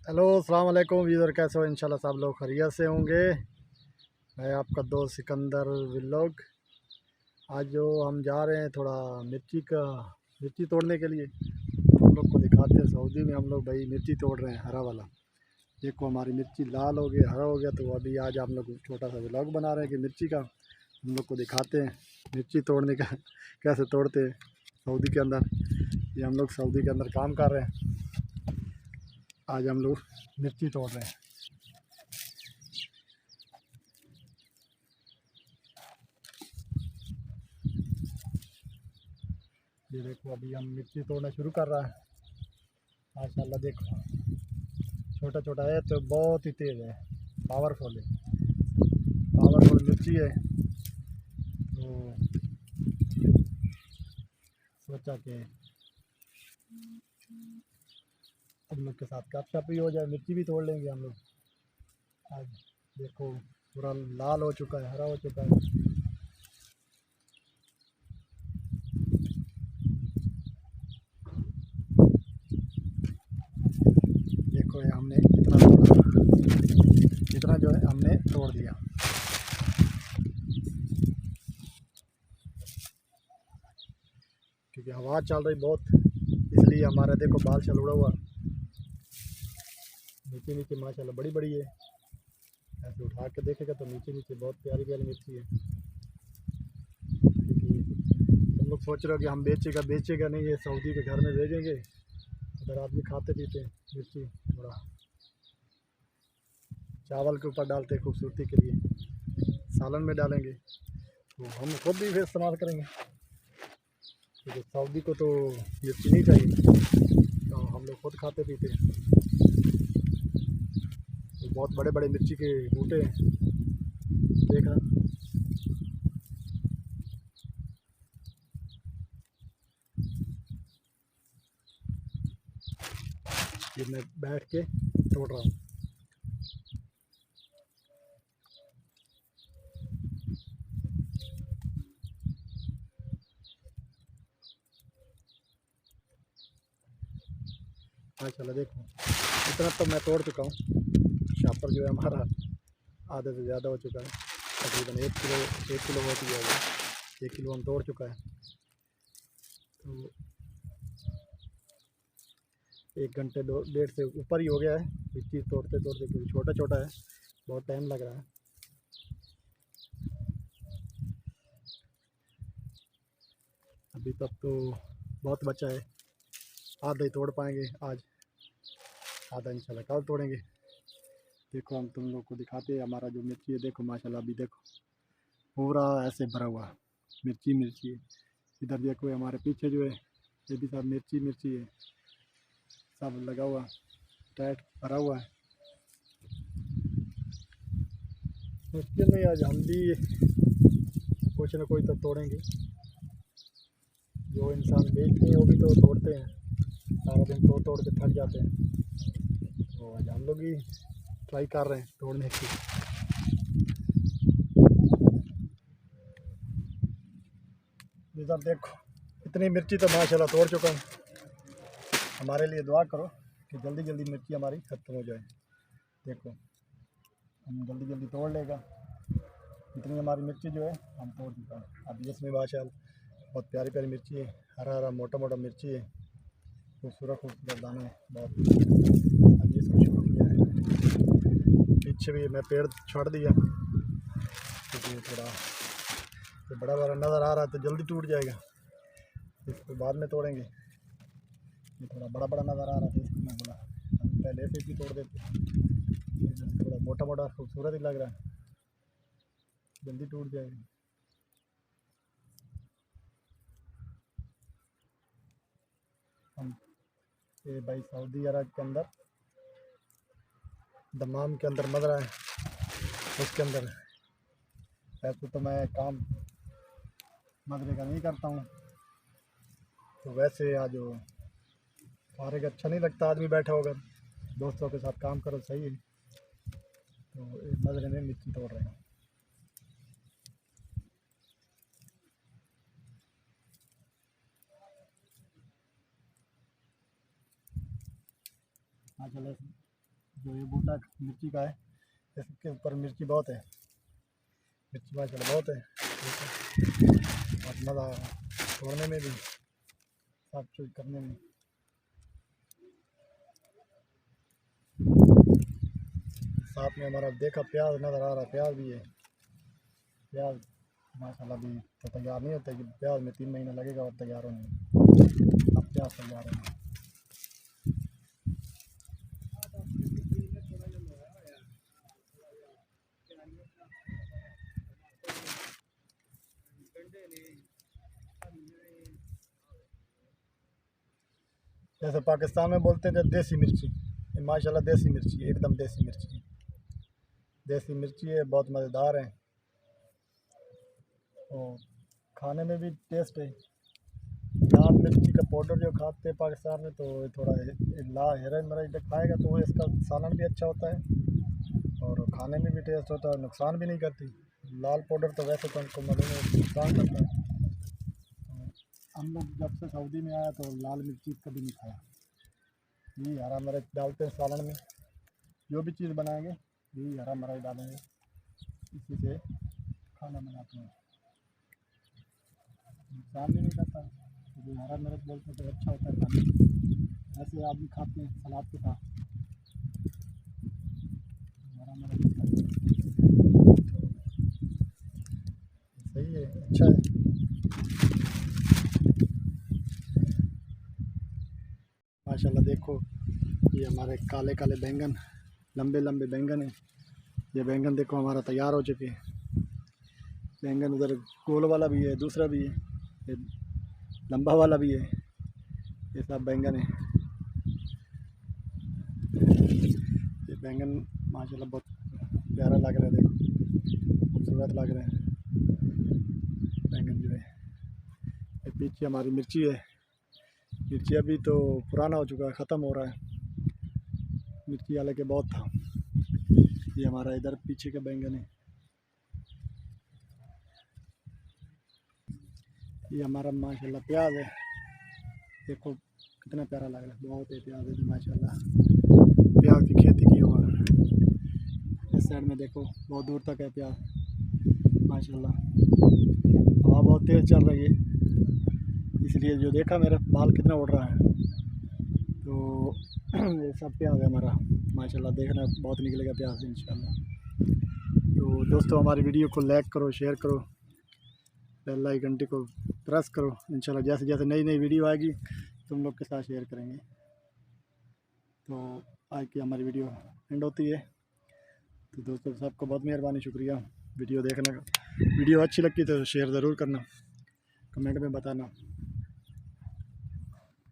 Hello अस्सलाम वालेकुम viewer, कैसे हो? इंशाल्लाह सब लोग खैरियत से होंगे। मैं आपका दोस्त सिकंदर व्लॉग। आज जो हम जा रहे हैं थोड़ा मिर्ची तोड़ने के लिए। हम लोग को दिखाते हैं सऊदी में हम लोग भाई मिर्ची तोड़ रहे हैं, हरा वाला। देखो हमारी मिर्ची लाल हो गई, हरा हो गया। तो अभी आज हम लोग छोटा सा व्लॉग बना रहे हैं कि मिर्ची का हम लोग को दिखाते हैं मिर्ची तोड़ने का कैसे तोड़ते हैं सऊदी के अंदर। ये हम लोग सऊदी के अंदर काम कर रहे हैं। आज हम लोग मिर्ची तोड़ रहे हैं। ये देखो अभी हम मिर्ची तोड़ना शुरू कर रहा है। माशाल्लाह देखो, छोटा छोटा है तो बहुत ही तेज़ है, पावरफुल है, पावरफुल मिर्ची है। तो सोचा कि तुम लोग के साथ गपशप भी हो जाए, मिर्ची भी तोड़ लेंगे हम लोग आज। देखो पूरा लाल हो चुका है, हरा हो चुका है। देखो ये हमने इतना तोड़ा, इतना जो है हमने तोड़ दिया। क्योंकि हवा चल रही बहुत, इसलिए हमारा देखो बाल चल उड़ा हुआ। नीचे नीचे माशाल्लाह बड़ी बड़ी है। ऐसे उठा के देखेगा तो नीचे नीचे बहुत प्यारी प्यारी मिर्ची है। क्योंकि तुम लोग सोच रहे हो कि हम बेचेगा नहीं, ये सऊदी के घर में भेजेंगे, उधर आदमी खाते पीते हैं मिर्ची। थोड़ा चावल के ऊपर डालते हैं खूबसूरती के लिए, सालन में डालेंगे, तो हम खुद भी फिर इस्तेमाल करेंगे। क्योंकि सऊदी को तो मिर्ची नहीं चाहिए, तो हम लोग खुद खाते पीते हैं। तो बहुत बड़े बड़े मिर्ची के बूटे हैं, देखना। ये मैं बैठ के तोड़ रहा हूँ। माशाल्लाह देखो, इतना तो मैं तोड़ चुका हूँ। शापर जो है हमारा आधे से ज़्यादा हो चुका है, तकरीबन 1 किलो हो चुका है। 1 किलो हम तोड़ चुका है। तो 1 घंटे 1.5 से ऊपर ही हो गया है मिर्ची तोड़ते तोड़ते, क्योंकि छोटा छोटा है, बहुत टाइम लग रहा है। अभी तक तो बहुत बचा है, आधा ही तोड़ पाएंगे आज, आधा इंशाल्लाह कल तोड़ेंगे। देखो हम तुम लोग को दिखाते हैं हमारा जो मिर्ची है। देखो माशाल्लाह अभी देखो पूरा ऐसे भरा हुआ मिर्ची मिर्ची है। इधर देखो हमारे पीछे जो है ये भी सब मिर्ची मिर्ची है, सब लगा हुआ टाइट भरा हुआ है। मुश्किल नहीं, आज हम भी कुछ ना कोई तो तोड़ेंगे। जो इंसान बेचते हैं वो भी तो तोड़ते हैं, सारा दिन तोड़ तोड़ के थक जाते हैं। तो आज हम लोग ही ट्राई कर रहे हैं तोड़ने की। इधर देखो इतनी मिर्ची तो माशाल्लाह तोड़ चुका हूँ। हमारे लिए दुआ करो कि जल्दी जल्दी मिर्ची हमारी ख़त्म हो जाए। देखो हम जल्दी जल्दी तोड़ लेगा, इतनी हमारी मिर्ची जो है हम तोड़ चुका है। अब इसमें माशाल्लाह बहुत प्यारी प्यारी मिर्ची है, हरा हरा मोटा मोटा मिर्ची है, खूबसूरत खूबसूरत दाना है बहुत। अब इसको शुरू किया है, पीछे भी मैं पेड़ छोड़ दिया क्योंकि थोड़ा तो बड़ा बड़ा नज़र आ रहा है तो जल्दी टूट जाएगा, इसको बाद में तोड़ेंगे। ये थोड़ा बड़ा बड़ा नज़र आ रहा था, इसको मैं बोला हम पहले से ही तोड़ देते, थोड़ा मोटा मोटा खूबसूरत ही लग रहा है, जल्दी टूट जाएगा। हम ये भाई सऊदी अरब के अंदर दमाम के अंदर मदरा है, उसके अंदर। वैसे तो मैं काम मदरे का नहीं करता हूँ, तो वैसे आज फारिग अच्छा नहीं लगता, आदमी बैठा होगा दोस्तों के साथ काम करो सही है। तो इस मदरे में मिर्ची तोड़ रहे हैं। हाँ चलो जो ये बूटा मिर्ची का है, इसके ऊपर मिर्ची बहुत है, मिर्ची माशाल्लाह बहुत है। और मज़ा आ रहा है तोड़ने में भी, सब कुछ करने में। साथ में हमारा देखा प्याज नज़र आ रहा है, प्याज भी है। प्याज माशाल्लाह भी तो तैयार नहीं होता कि प्याज में 3 महीना लगेगा और तैयार होने में। अब प्याज तैयार है। जैसे पाकिस्तान में बोलते हैं देसी मिर्ची, ये माशाल्लाह देसी मिर्ची, एकदम देसी मिर्ची, देसी मिर्ची है, बहुत मज़ेदार है और खाने में भी टेस्ट है। लाल मिर्ची का पाउडर जो खाते हैं पाकिस्तान में, तो थोड़ा लाल हरा मिर्च खाएगा तो इसका सालन भी अच्छा होता है और खाने में भी टेस्ट होता है, नुकसान भी नहीं करती। लाल पाउडर तो वैसे तो हमको मालूम है नुकसान करता है। हम लोग जब से सऊदी में आया तो लाल मिर्ची कभी नहीं खाया। यही हरा मिर्च डालते हैं सालन में, जो भी चीज़ बनाएंगे यही हरा मिर्च डालेंगे, इसी से खाना बनाते हैं। नुकसान भी नहीं करता, जो हरा मिर्च बोलते हैं तो अच्छा होता है खाने में। ऐसे आदमी खाते हैं सलाद के साथ हरा मिर्च, सही है, अच्छा है। माशाल्लाह देखो, ये हमारे काले काले बैंगन, लंबे लंबे बैंगन हैं। ये बैंगन देखो हमारा तैयार हो चुके हैं। बैंगन उधर गोल वाला भी है, दूसरा भी है, ये लंबा वाला भी है, ये सब बैंगन है। ये बैंगन माशाल्लाह बहुत प्यारा लग रहा है, देखो खूबसूरत लग रहे हैं बैंगन जो है। ये पीछे हमारी मिर्ची है, मिर्ची अभी तो पुराना हो चुका है, ख़त्म हो रहा है। मिर्ची हालांकि बहुत था। ये हमारा इधर पीछे का बैंगन है। ये हमारा माशाल्लाह प्याज है, देखो कितना प्यारा लग रहा है, बहुत है प्याज है माशाल्लाह, प्याज की खेती की हुआ। इस साइड में देखो बहुत दूर तक है प्याज माशाल्लाह। हवा बहुत तेज़ चल रही है, इसलिए जो देखा मेरा बाल कितना उड़ रहा है। तो ये सब प्याज है हमारा माशाल्लाह, देखना बहुत निकलेगा प्याज इंशाल्लाह। तो दोस्तों हमारी वीडियो को लाइक करो, शेयर करो, बेल आइकन घंटी को प्रेस करो। इंशाल्लाह जैसे जैसे नई नई वीडियो आएगी तुम लोग के साथ शेयर करेंगे। तो आज की हमारी वीडियो एंड होती है। तो दोस्तों सबको बहुत मेहरबानी, शुक्रिया वीडियो देखने का। वीडियो अच्छी लगती तो शेयर ज़रूर करना, कमेंट में बताना।